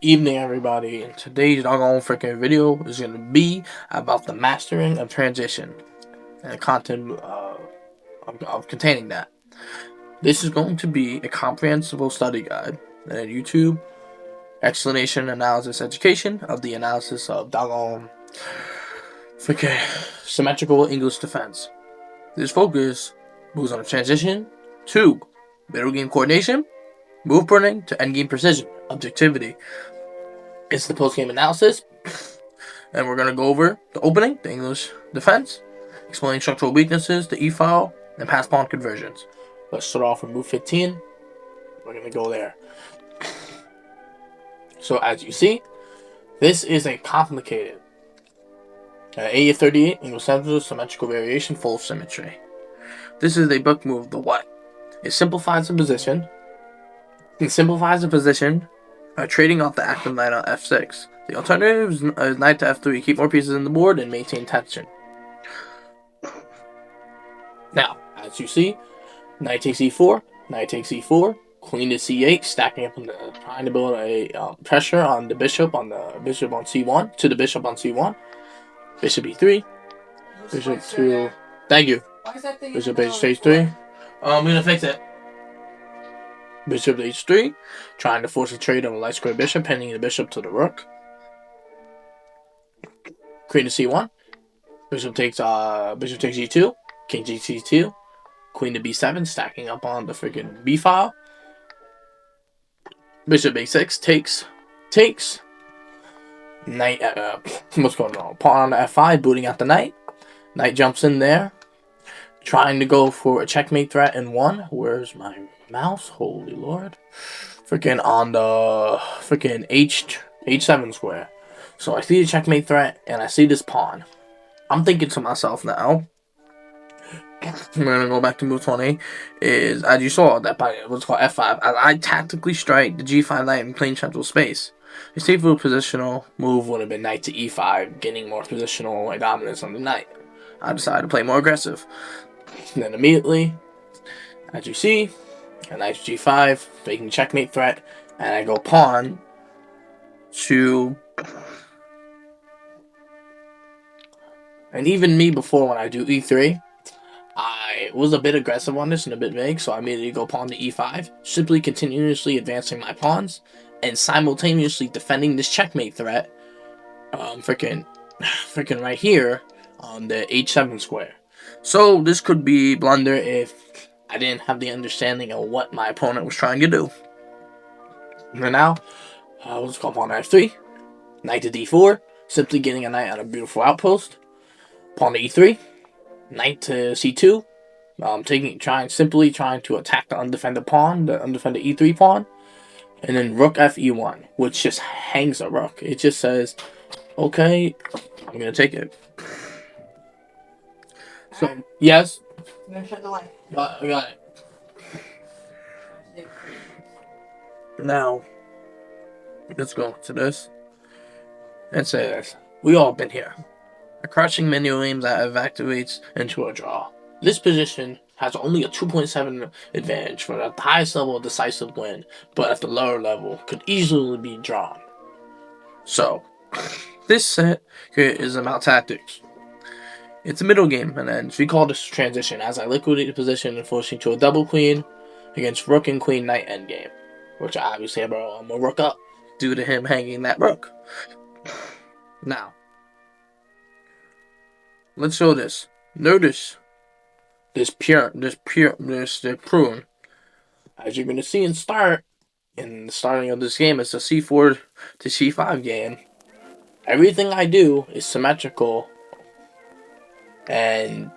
Evening, everybody. And today's doggone freaking video is going to be about the mastering of transition and the content of containing that. This is going to be a comprehensible study guide and YouTube explanation, analysis, education of the analysis of doggone freaking symmetrical English defense. This focus moves on the transition to middle game coordination, move printing to end game precision, objectivity. It's the post game analysis. And we're going to go over the opening, the English defense, explaining structural weaknesses, the e-file, and pass pawn conversions. Let's start off with move 15. We're going to go there. So as you see, this is a complicated A38 English symmetrical variation full of symmetry. This is a book move, the what? It simplifies the position. It simplifies the position trading off the active knight on f6. The alternative is knight to f3, keep more pieces in the board and maintain tension. Now, as you see, knight takes e4, knight takes e4, queen to c8, stacking up and trying to build a pressure on the bishop on c1 to the bishop on c1. Bishop e3, bishop to. Thank you. Bishop h3. I'm gonna fix it. Bishop to h3, trying to force a trade on a light square bishop, pinning the bishop to the rook. Queen to c1. Bishop takes e2. King takes e2. Queen to b7, stacking up on the freaking b file. Bishop a6 takes. Knight. What's going on? Pawn on the f5, booting out the knight. Knight jumps in there, trying to go for a checkmate threat in one. Where's my mouse? Holy lord! Freaking on the freaking h7 square. So I see the checkmate threat, and I see this pawn. I'm thinking to myself now, I'm going to go back to move 20, is, as you saw, that by what's called f5, as I tactically strike the g5 knight in plain central space. A safer positional move would have been knight to e5, getting more positional dominance on the knight. I decided to play more aggressive. And then immediately, as you see, a knight to g5, making checkmate threat, and I go pawn to. And even me before, when I do e3, I was a bit aggressive on this and a bit vague, so I immediately go pawn to e5, simply continuously advancing my pawns and simultaneously defending this checkmate threat, freaking right here on the h7 square. So this could be blunder if I didn't have the understanding of what my opponent was trying to do. And now, let's go pawn to f3, knight to d4, simply getting a knight on a beautiful outpost, pawn to e3, knight to c2, simply trying to attack the undefended pawn, the undefended e3 pawn, and then rook fe1, which just hangs a rook. It just says, okay, I'm gonna take it. So yes, I'm gonna shut the light. I got it. Now, let's go to this and say this. We all been here. A crushing menu aim that evacuates into a draw. This position has only a 2.7 advantage for at the highest level of decisive win, but at the lower level could easily be drawn. So, this set here is about tactics. It's a middle game, and then we call this transition, as I liquidate the position and forcing to a double queen against rook and queen knight endgame, which I obviously I'm a rook up due to him hanging that rook. Now, let's show this. Notice this prune. As you're gonna see in the starting of this game, it's a c4 to c5 game. Everything I do is symmetrical and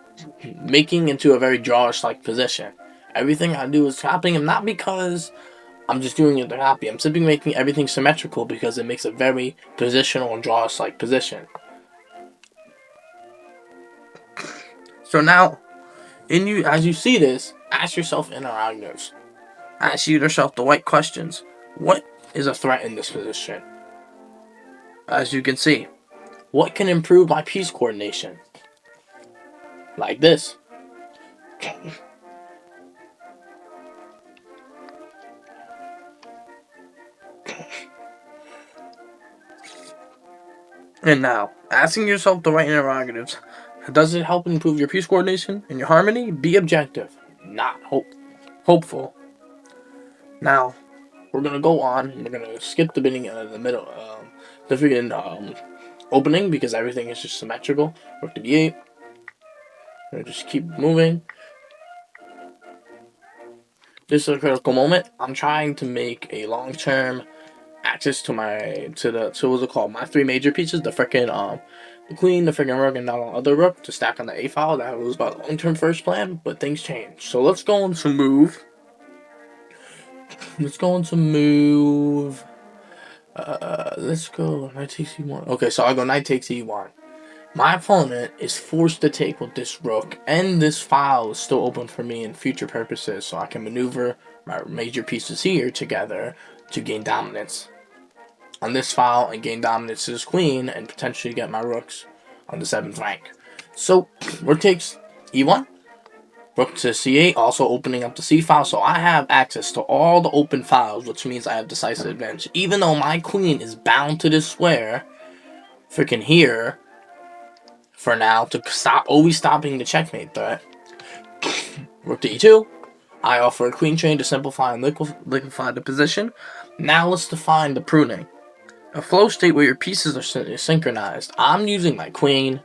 making into a very drawish-like position. Everything I do is copying him, not because I'm just doing it to copy. I'm simply making everything symmetrical because it makes a very positional and drawish-like position. So now, as you see this, ask yourself interrogatives. Ask yourself the right questions. What is a threat in this position? As you can see, what can improve my piece coordination? Like this. And now, asking yourself the right interrogatives. Does it help improve your piece coordination and your harmony? Be objective, not hopeful. Now, we're gonna go on. We're gonna skip the beginning of the middle, the freaking opening, because everything is just symmetrical. Rook to b8. We're just keep moving. This is a critical moment. I'm trying to make a long-term access to what's it called? My three major pieces, the freaking the queen, the freaking rook, and now the other rook to stack on the A file. That was my long-term first plan, but things changed. So let's go into move. Let's go into move. Let's go knight takes e1. Okay, so I go knight takes e1. My opponent is forced to take with this rook, and this file is still open for me in future purposes, so I can maneuver my major pieces here together to gain dominance on this file and gain dominance to this queen and potentially get my rooks on the 7th rank. So, rook takes e1, rook to c8, also opening up the c file, so I have access to all the open files, which means I have decisive advantage. Even though my queen is bound to this square, freaking here, for now, to stop always stopping the checkmate threat. Rook to e2. I offer a queen chain to simplify and liquefy the position. Now let's define the pruning. A flow state where your pieces are synchronized. I'm using my queen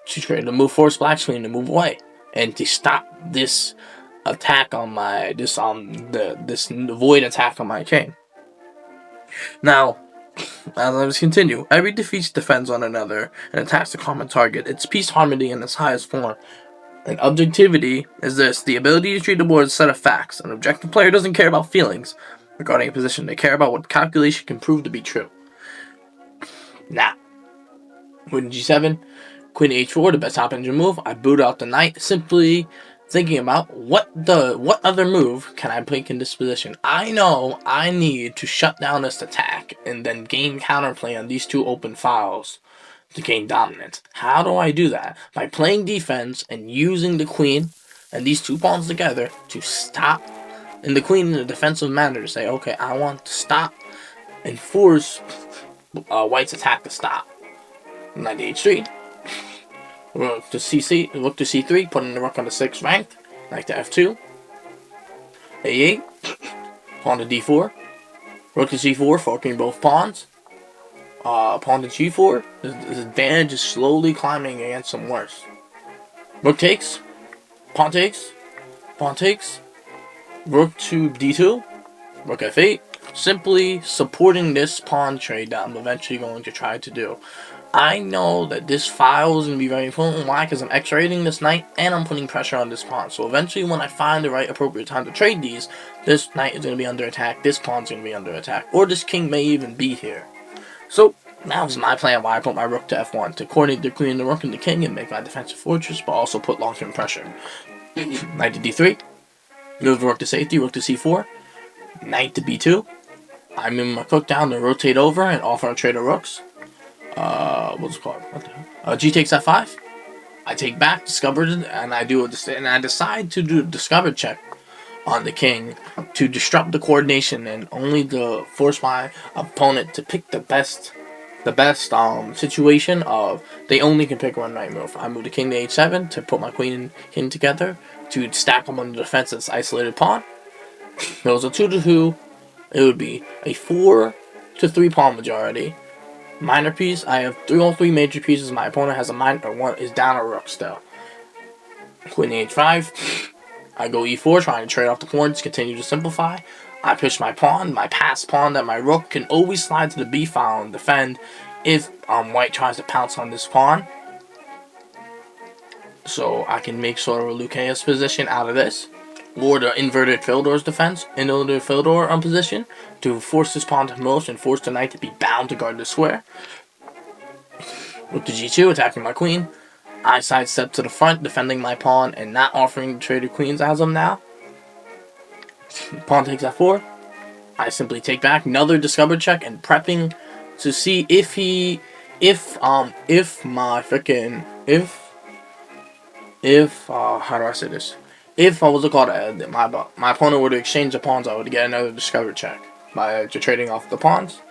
to move force black queen to move away and to stop this attack on my this void attack on my chain. Now, as I continue, every defeat defends on another and attacks a common target. It's peace harmony in its highest form. And objectivity is this: the ability to treat the board as a set of facts. An objective player doesn't care about feelings regarding a position. They care about what calculation can prove to be true. Now, queen g7, queen h4, the best top engine move. I boot out the knight, simply thinking about what other move can I make in this position. I know I need to shut down this attack and then gain counterplay on these two open files to gain dominance. How do I do that? By playing defense and using the queen and these two pawns together to stop, and the queen in a defensive manner to say, okay, I want to stop and force white's attack to stop. Knight to h3, rook to c3, putting the rook on the 6th rank. Knight to f2, a8, pawn to d4, rook to c4, forking both pawns. Pawn to g4, his advantage is slowly climbing against some worse. Rook takes, pawn takes, pawn takes, rook to d2, rook f8, simply supporting this pawn trade that I'm eventually going to try to do. I know that this file is going to be very important. Why? Because I'm x-rating this knight and I'm putting pressure on this pawn. So eventually when I find the right appropriate time to trade these, this knight is going to be under attack, this pawn's going to be under attack, or this king may even be here. So, now is my plan why I put my rook to f1, to coordinate the queen, the rook, and the king, and make my defensive fortress, but also put long-term pressure. Knight to d3, move the rook to safety, rook to c4, knight to b2. I move my rook down to rotate over and offer a trade of rooks. What's it called? What the hell? G takes f5. I take back, discovered, and I decide to do a discovered check on the king to disrupt the coordination and only to force my opponent to pick the best situation of they only can pick one right move. I move the king to h7 to put my queen and king together to stack them on the defense as isolated pawn. If it was a 2-2, it would be a 4-3 pawn majority. Minor piece, I have all three major pieces. My opponent has a minor one, is down a rook still. Queen h5. I go e4, trying to trade off the pawns, continue to simplify. I push my pawn, my passed pawn, that my rook can always slide to the b file and defend if white tries to pounce on this pawn. So I can make sort of a Lucaeus position out of this. Or the inverted Fildor's defense, inverted Fildor position, to force this pawn to promote and force the knight to be bound to guard the square. Rook to g2, attacking my queen. I sidestep to the front, defending my pawn and not offering to trade the queens as of now. Pawn takes f4. I simply take back, another discovered check, and prepping to see if how do I say this? If I was to call it, my opponent were to exchange the pawns, I would get another discovered check. by trading off the pawns.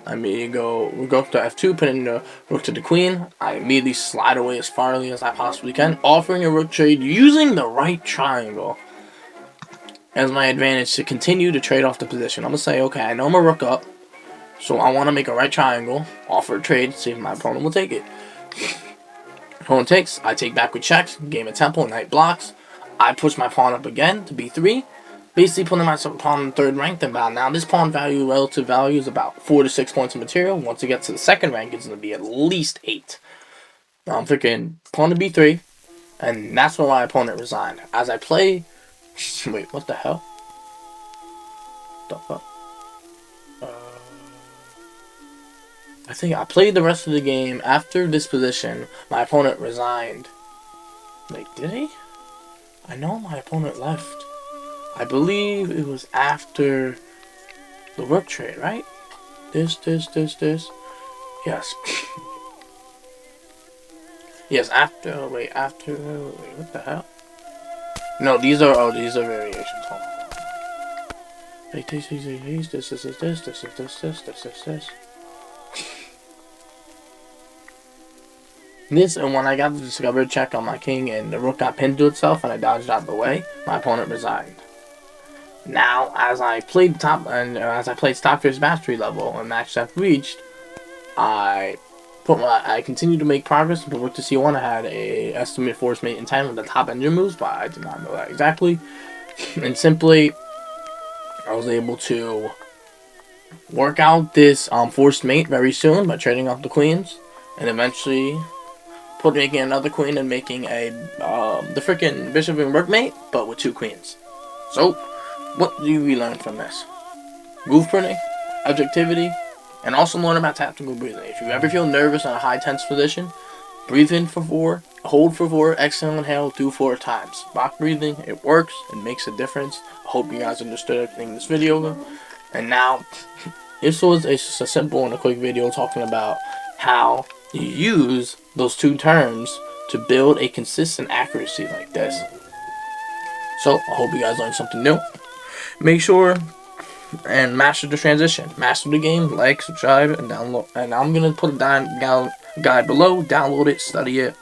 I immediately go up to f2, putting the rook to the queen. I immediately slide away as far as I possibly can, offering a rook trade using the right triangle as my advantage to continue to trade off the position. I'm going to say, okay, I know I'm a rook up, so I want to make a right triangle, offer a trade, see if my opponent will take it. Opponent takes, I take back with checks, game a tempo, knight blocks. I push my pawn up again to b3, basically putting my pawn in third rank. Now this pawn value, relative value, is about 4 to 6 points of material. Once it gets to the second rank, it's going to be at least 8. Now I'm thinking pawn to b3, and that's where my opponent resigned. As I play, wait, what the hell? The fuck? I think I played the rest of the game. After this position, my opponent resigned. Wait, did he? I know my opponent left. I believe it was after the rook trade, right? This. Yes. Yes, after, wait, what the hell? No, these are variations. Hold on. Wait, this, and when I got the discovered check on my king and the rook got pinned to itself and I dodged out of the way, my opponent resigned. Now, as I played Stockfish Mastery level and match I've reached, I continued to make progress with rook to c1. I had a estimate force mate in time with the top engine moves, but I did not know that exactly. And simply, I was able to work out this forced mate very soon by trading off the queens, and eventually making another queen and making a the freaking bishop and rook mate, but with 2 queens. So, what do we learn from this? Move printing, objectivity, and also learn about tactical breathing. If you ever feel nervous in a high tense position, breathe in for 4, hold for 4, exhale, inhale, do 4 times. Box breathing, it works, it makes a difference. I hope you guys understood everything in this video. And now, this was just a simple and a quick video talking about how you use those 2 terms to build a consistent accuracy like this. So, I hope you guys learned something new. Make sure and master the transition. Master the game, like, subscribe, and download. And I'm going to put a guide below. Download it, study it.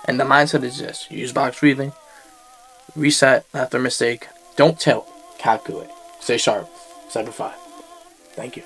And the mindset is this. Use box breathing. Reset after mistake. Don't tilt. Calculate. Stay sharp. 7-5. Thank you.